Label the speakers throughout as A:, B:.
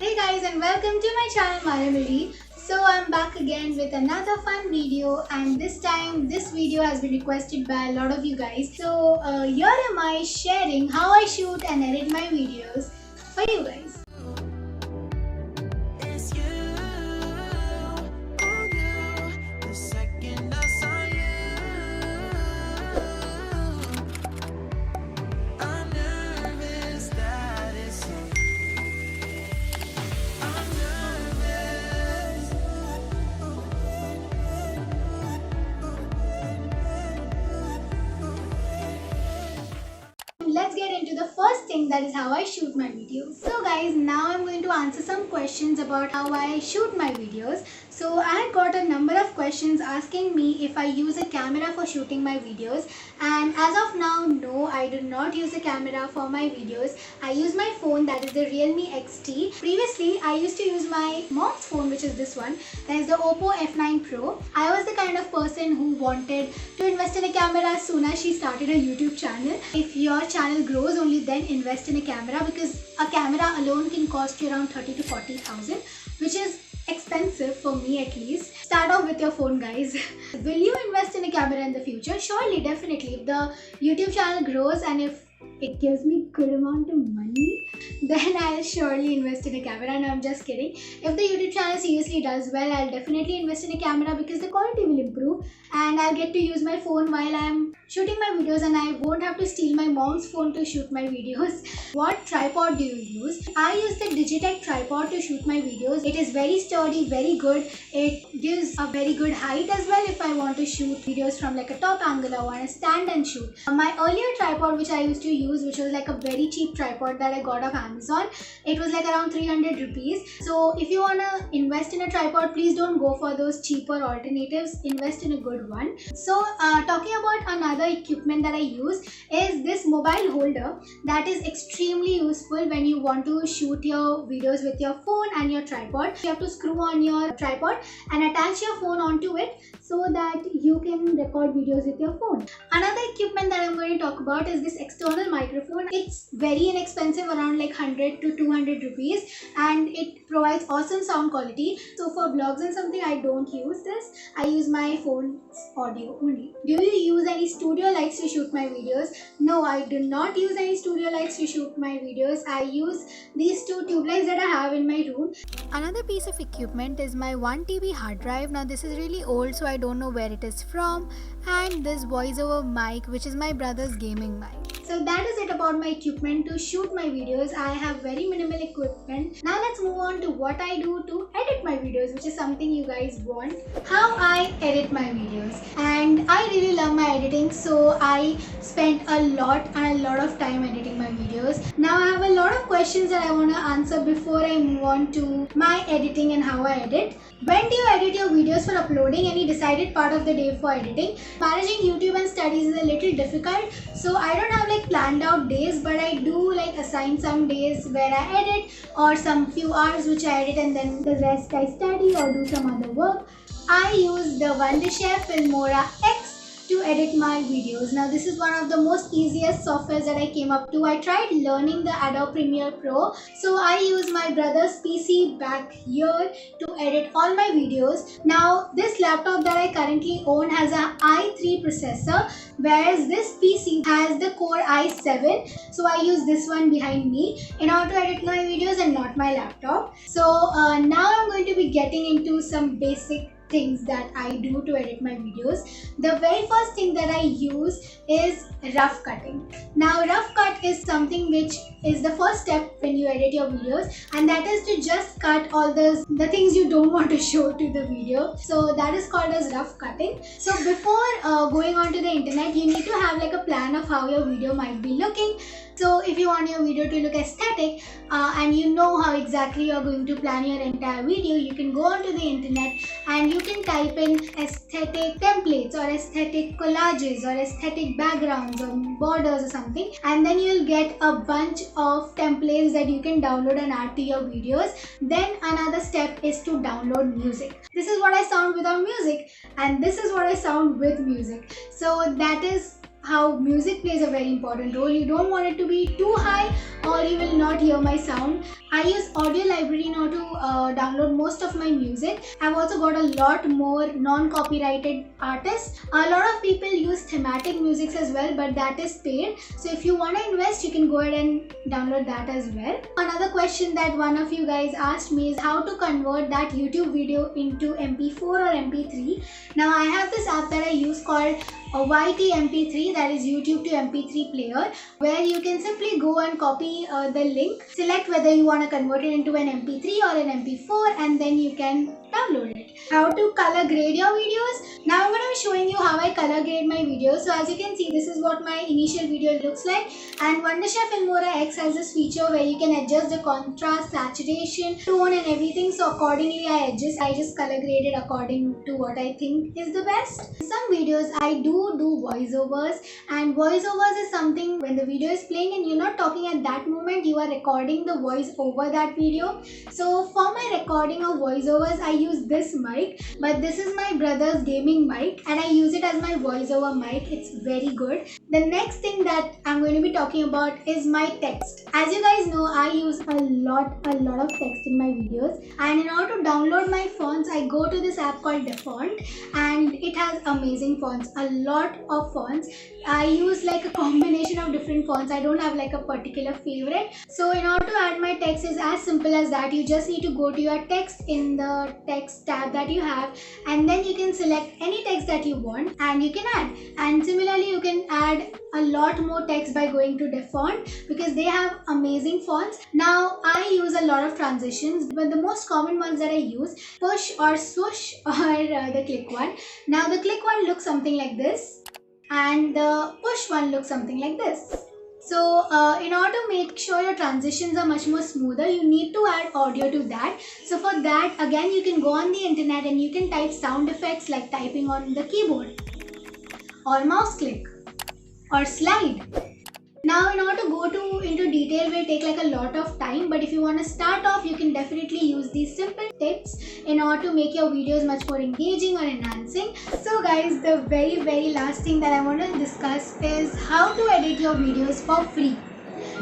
A: Hey guys, and welcome to my channel Malamudi. So I'm back again with another fun video, and this time this video has been requested by a lot of you guys. So here am I sharing how I shoot and edit my videos for you guys.
B: It's you, oh you, the second I saw you, I'm nervous that it's you. I'm nervous.
A: Let's get into the first thing, that is how I shoot my videos. So guys, now I'm going to answer some questions about how I shoot my videos. So I had got a number of questions asking me if I use a camera for shooting my videos, and as of now, no, I do not use a camera for my videos. I use my phone, that is the Realme XT. Previously I used to use my mom's phone, which is this one, that is the Oppo F9 Pro. I was the kind of person who wanted to invest in a camera as soon as she started a YouTube channel. If your channel grows, only then invest in a camera, because a camera alone can cost you around 30 to 40,000, which is expensive for me at least. Start off with your phone, guys. Will you invest in a camera in the future? Surely, definitely. If the YouTube channel grows and if it gives me good amount of money, then I'll surely invest in a camera. No, I'm just kidding. If the YouTube channel seriously does well, I'll definitely invest in a camera, because the quality will improve and I'll get to use my phone while I'm shooting my videos, and I won't have to steal my mom's phone to shoot my videos. What tripod do you use? I use the Digitech tripod to shoot my videos. It is very sturdy, very good. It gives a very good height as well if I want to shoot videos from like a top angle or want to stand and shoot. My earlier tripod which I used to use, which was like a very cheap tripod that I got off Amazon, it was like around 300 rupees. So if you want to invest in a tripod, please don't go for those cheaper alternatives. Invest in a good one. So talking about another equipment that I use is this mobile holder that is extremely useful when you want to shoot your videos with your phone and your tripod. You have to screw on your tripod and attach your phone onto it so that you can record videos with your phone. Another equipment that I'm going to talk about is this external microphone. It's very inexpensive, around like 100 to 200 rupees, and it provides awesome sound quality. So for vlogs and something, I don't use this. I use my phone's audio only. Do you use any studio lights to shoot my videos? No, I do not use any studio lights to shoot my videos. I use these two tube lights that I have in my room. Another piece of equipment is my 1 TB hard drive. Now this is really old, so I don't know where it is from, and this voiceover mic, which is my brother's gaming mic. So that is it about my equipment to shoot my videos. I have very minimal equipment. Now let's move on to what I do to edit my videos, which is something you guys want. How I edit my videos. And I really love my editing, so I spend a lot of time editing my videos. Now I have a lot of questions that I want to answer before I move on to my editing and how I edit. When do you edit your videos for uploading? Any decided part of the day for editing? Managing YouTube and studies is a little difficult, so I don't have like planned out days, but I do like assign some days where I edit, or some few hours which I edit, and then the rest I study or do some other work. I use the Wondershare Filmora X to edit my videos. Now this is one of the most easiest softwares that I came up to. I tried learning the Adobe Premiere Pro, so I use my brother's PC back here to edit all my videos. Now this laptop that I currently own has a i3 processor, whereas this PC has the Core i7, so I use this one behind me in order to edit my videos and not my laptop. So now I'm going to be getting into some basic things that I do to edit my videos. The very first thing that I use is rough cutting. Now rough cut is something which is the first step when you edit your videos, and that is to just cut all the things you don't want to show to the video. So that is called as rough cutting. So before going on to the internet, you need to have like a plan of how your video might be looking. So if you want your video to look aesthetic and you know how exactly you're going to plan your entire video, you can go onto the internet and you can type in aesthetic templates or aesthetic collages or aesthetic backgrounds or borders or something, and then you'll get a bunch of templates that you can download and add to your videos. Then another step is to download music. This is what I sound without music, and this is what I sound with music. So that is how music plays a very important role. You don't want it to be too high or you will not hear my sound. I use Audio Library now to download most of my music. I've also got a lot more non-copyrighted artists. A lot of people use thematic music as well, but that is paid. So if you want to invest, you can go ahead and download that as well. Another question that one of you guys asked me is how to convert that YouTube video into MP4 or MP3. Now I have this app that I use called a YT MP3, that is YouTube to MP3 player, where you can simply go and copy the link, select whether you want to convert it into an MP3 or an MP4, and then you can download it. How to color grade your videos? Now I'm going to be showing you how I color grade my videos. So as you can see, this is what my initial video looks like, and Wonderchef Filmora X has this feature where you can adjust the contrast, saturation, tone and everything. So accordingly I just color grade it according to what I think is the best. In some videos I do voiceovers, and voiceovers is something when the video is playing and you're not talking at that moment, you are recording the voice over that video. So for my recording of voiceovers I use this mic, but this is my brother's gaming mic and I use it as my voiceover mic. It's very good. The next thing that I'm going to be talking about is my text. As you guys know, I use a lot of text in my videos, and in order to download my fonts I go to this app called Dafont, and it has amazing fonts, a lot of fonts. I use like a combination of different fonts. I don't have like a particular favorite. So in order to add my text is as simple as that. You just need to go to your text in the text tab that you have, and then you can select any text that you want and you can add. And similarly you can add a lot more text by going to Dafont because they have amazing fonts. Now I use a lot of transitions, but the most common ones that I use, push or swoosh or the click one. Now the click one looks something like this, and the push one looks something like this. So in order to make sure your transitions are much more smoother, you need to add audio to that. So for that, again, you can go on the internet and you can type sound effects like typing on the keyboard or mouse click or slide. Now in order to go into detail will take like a lot of time, but if you want to start off, you can definitely use these simple tips in order to make your videos much more engaging or enhancing. So guys, the very last thing that I want to discuss is how to edit your videos for free.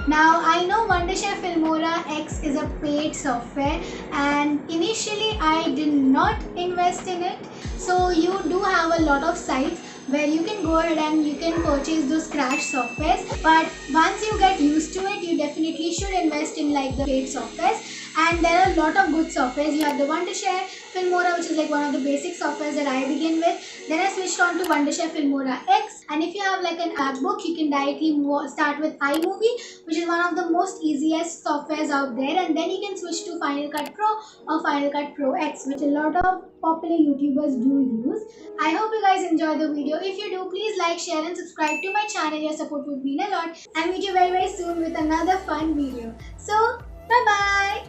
A: Now I know Wonderchef Filmora X is a paid software, and initially I did not invest in it. So you do have a lot of sites where you can go ahead and you can purchase those crash softwares, but once you get used to it, you definitely should invest in like the paid softwares. And there are a lot of good softwares. You have the Wonderchef Filmora, which is like one of the basic softwares that I begin with. Then I switched on to Wonderchef Filmora X, and if you have like an app book, you can directly start with iMovie, which is one of the most easiest softwares out there, and then you can switch to Final Cut Pro or Final Cut Pro X, which a lot of popular YouTubers do use. I hope you guys enjoyed the video. If you do, please like, share and subscribe to my channel. Your support would mean a lot. I'll meet you very soon with another fun video. So bye bye.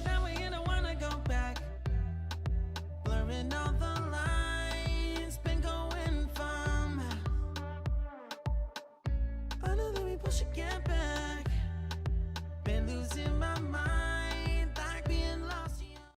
B: Now we don't wanna go back. Blurring all the lines, been going from. I know that we push again.